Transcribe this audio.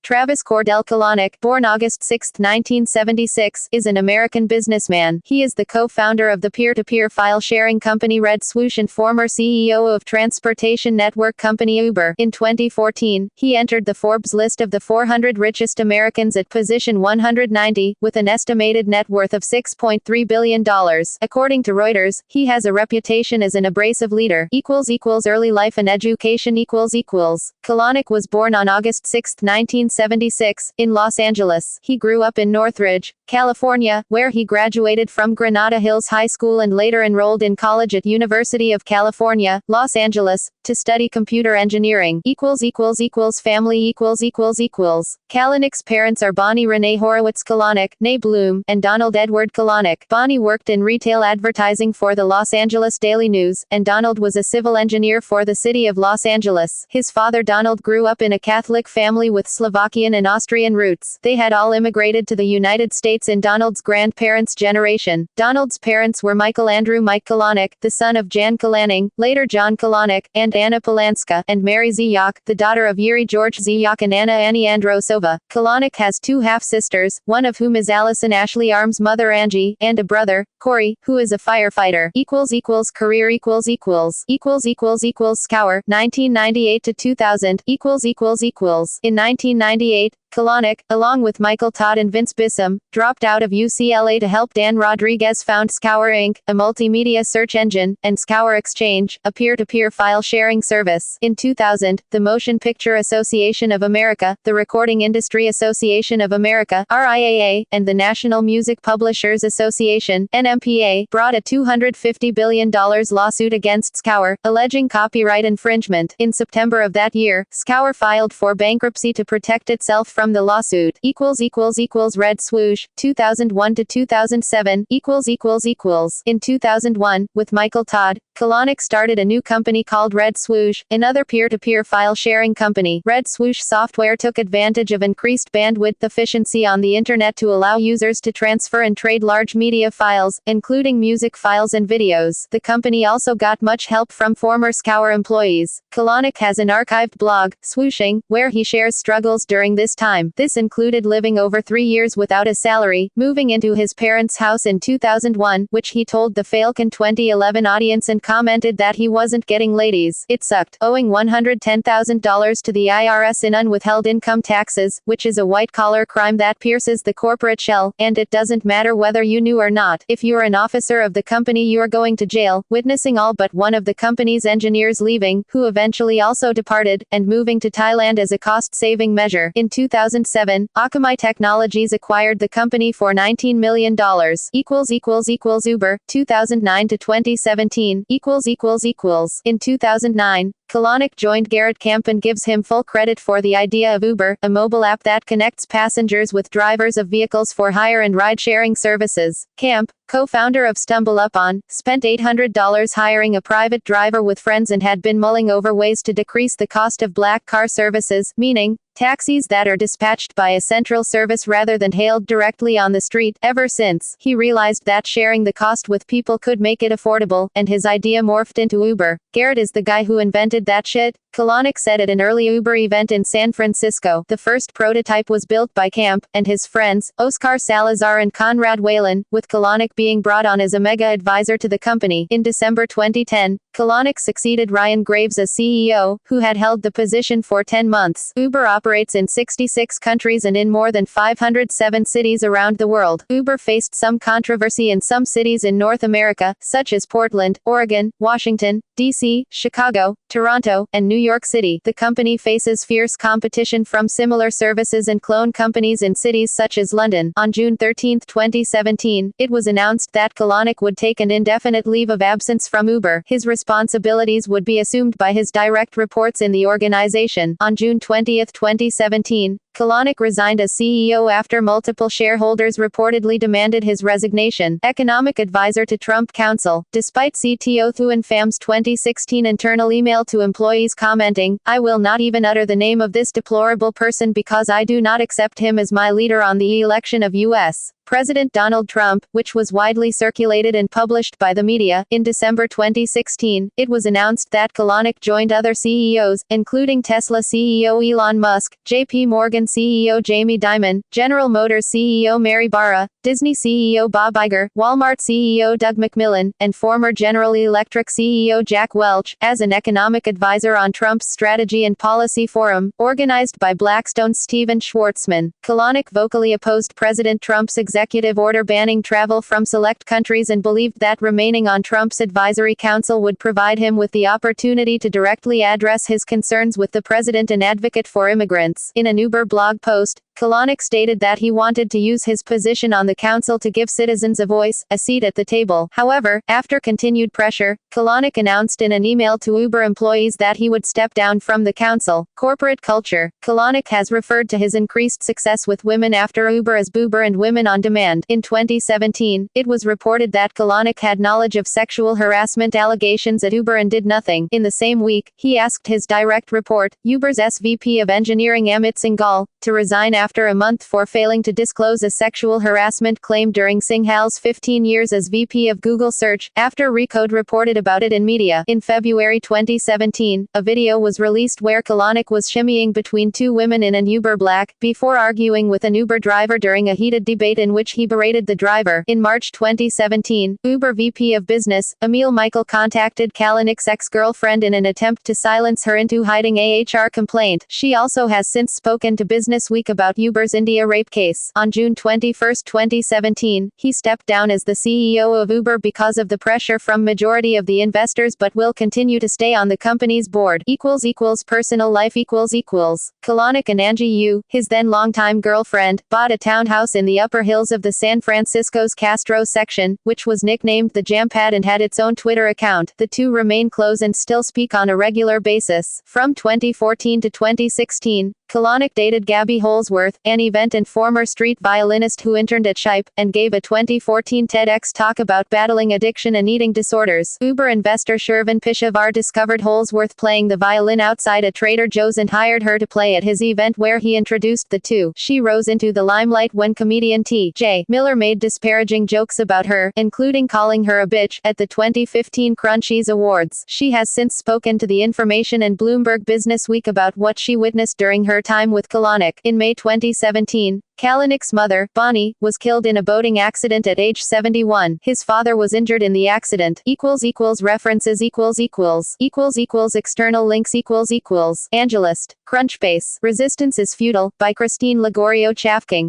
Travis Cordell Kalanick, born August 6, 1976, is an American businessman. He is the co-founder of the peer-to-peer file-sharing company Red Swoosh and former CEO of transportation network company Uber. In 2014, he entered the Forbes list of the 400 richest Americans at position 190, with an estimated net worth of $6.3 billion. According to Reuters, he has a reputation as an abrasive leader. Early life and education. Kalanick was born on August 6, 1976, in Los Angeles. He grew up in Northridge, California, where he graduated from Granada Hills High School and later enrolled in college at University of California, Los Angeles, to study computer engineering. Family. Kalanick's parents are Bonnie Renee Horowitz Kalanick, née Bloom, and Donald Edward Kalanick. Bonnie worked in retail advertising for the Los Angeles Daily News, and Donald was a civil engineer for the city of Los Angeles. His father Donald grew up in a Catholic family with Slovakian and Austrian roots. They had all immigrated to the United States in Donald's grandparents' generation. Donald's parents were Michael Andrew Mike Kalanick, the son of Jan Kalanning, later John Kalanick, and Anna Polanska, and Mary Ziyok, the daughter of Yuri George Ziyok and Anna Annie Androsova. Kalanick has two half-sisters, one of whom is Allison Ashley Arm's mother Angie, and a brother, Corey, who is a firefighter. Career. Scour, 1998 to 2000. In 1998, Kalanick, along with Michael Todd and Vince Bissum, dropped out of UCLA to help Dan Rodriguez found Scour Inc., a multimedia search engine, and Scour Exchange, a peer-to-peer file-sharing service. In 2000, the Motion Picture Association of America, the Recording Industry Association of America, RIAA, and the National Music Publishers Association, NMPA, brought a $250 billion lawsuit against Scour, alleging copyright infringement. In September of that year, Scour filed for bankruptcy to protect itself from the lawsuit. Red Swoosh, 2001 to 2007. In 2001, with Michael Todd, Kalanick started a new company called Red Swoosh, another peer-to-peer file-sharing company. Red Swoosh software took advantage of increased bandwidth efficiency on the internet to allow users to transfer and trade large media files, including music files and videos. The company also got much help from former Scour employees. Kalanick has an archived blog, Swooshing, where he shares struggles during this time. This included living over 3 years without a salary, moving into his parents' house in 2001, which he told the Falcon 2011 audience, and commented that he wasn't getting ladies. It sucked. Owing $110,000 to the IRS in unwithheld income taxes, which is a white-collar crime that pierces the corporate shell, and it doesn't matter whether you knew or not. If you're an officer of the company, you're going to jail. Witnessing all but one of the company's engineers leaving, who eventually also departed, and moving to Thailand as a cost-saving measure. In 2007, Akamai Technologies acquired the company for $19 million. Uber, 2009 to 2017. In 2009, Kalanick joined Garrett Camp and gives him full credit for the idea of Uber, a mobile app that connects passengers with drivers of vehicles for hire and ride-sharing services. Camp, co-founder of StumbleUpon, spent $800 hiring a private driver with friends and had been mulling over ways to decrease the cost of black car services, meaning taxis that are dispatched by a central service rather than hailed directly on the street. Ever since, he realized that sharing the cost with people could make it affordable, and his idea morphed into Uber. Garrett is the guy who invented that shit, Kalanick said at an early Uber event in San Francisco. The first prototype was built by Camp and his friends, Oscar Salazar and Conrad Whalen, with Kalanick being brought on as a mega advisor to the company. In December 2010, Kalanick succeeded Ryan Graves as CEO, who had held the position for 10 months. Uber operates in 66 countries and in more than 507 cities around the world. Uber faced some controversy in some cities in North America, such as Portland, Oregon, Washington, D.C., Chicago, Toronto, and New York City. The company faces fierce competition from similar services and clone companies in cities such as London. On June 13, 2017, it was announced that Kalanick would take an indefinite leave of absence from Uber. His responsibilities would be assumed by his direct reports in the organization. On June 20, 2017, Kalanick resigned as CEO after multiple shareholders reportedly demanded his resignation. Economic advisor to Trump counsel, despite CTO Thuan Pham's 2016 internal email to employees commenting, "I will not even utter the name of this deplorable person because I do not accept him as my leader on the election of U.S. President Donald Trump, which was widely circulated and published by the media. In December 2016, it was announced that Kalanick joined other CEOs, including Tesla CEO Elon Musk, JP Morgan CEO Jamie Dimon, General Motors CEO Mary Barra, Disney CEO Bob Iger, Walmart CEO Doug McMillon, and former General Electric CEO Jack Welch, as an economic advisor on Trump's Strategy and Policy Forum, organized by Blackstone's Steven Schwartzman. Kalanick vocally opposed President Trump's executive order banning travel from select countries and believed that remaining on Trump's advisory council would provide him with the opportunity to directly address his concerns with the president and advocate for immigrants. In an Uber blog post, Kalanick stated that he wanted to use his position on the council to give citizens a voice, a seat at the table. However, after continued pressure, Kalanick announced in an email to Uber employees that he would step down from the council. Corporate culture. Kalanick has referred to his increased success with women after Uber as Boober and Women on Demand. In 2017, it was reported that Kalanick had knowledge of sexual harassment allegations at Uber and did nothing. In the same week, he asked his direct report, Uber's SVP of Engineering Amit Singhal, to resign after a month for failing to disclose a sexual harassment claim during Singhal's 15 years as VP of Google Search, after Recode reported about it in media. In February 2017, a video was released where Kalanick was shimmying between two women in an Uber Black, before arguing with an Uber driver during a heated debate in which he berated the driver. In March 2017, Uber VP of Business, Emil Michael, contacted Kalanick's ex-girlfriend in an attempt to silence her into hiding a HR complaint. She also has since spoken to Business Week about Uber's India rape case. On June 21, 2017, he stepped down as the CEO of Uber because of the pressure from majority of the investors but will continue to stay on the company's board. Personal life. Kalanick and Angie Yu, his then longtime girlfriend, bought a townhouse in the upper hills of the San Francisco's Castro section, which was nicknamed the Jam Pad and had its own Twitter account. The two remain close and still speak on a regular basis. From 2014 to 2016, Kalanick dated Gabby Holsworth, an event and former street violinist who interned at Shipe, and gave a 2014 TEDx talk about battling addiction and eating disorders. Uber investor Shervin Pishavar discovered Holsworth playing the violin outside a Trader Joe's and hired her to play at his event where he introduced the two. She rose into the limelight when comedian T.J. Miller made disparaging jokes about her, including calling her a bitch, at the 2015 Crunchies Awards. She has since spoken to The Information and Bloomberg Business Week about what she witnessed during her time with Kalanick. In May 2017, Kalanick's mother, Bonnie, was killed in a boating accident at age 71. His father was injured in the accident. References. External links. Angelist. Crunchbase. Resistance is Futile, by Christine Lagorio Chafking.